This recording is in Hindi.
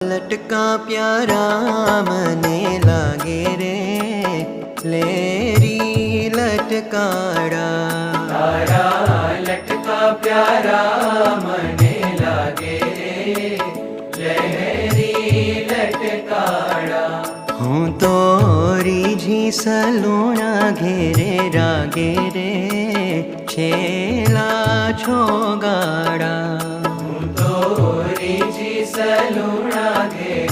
लटका प्यारा मने लागे रे लेरी लटकाड़ा। तारा लटका प्यारा मने लागे रे लहरी लटकाड़ा। हूँ तोरी झीसलूना घेरे रागे रे छेला छोगाड़ा। हूँ तोरी झीसलूना घेरे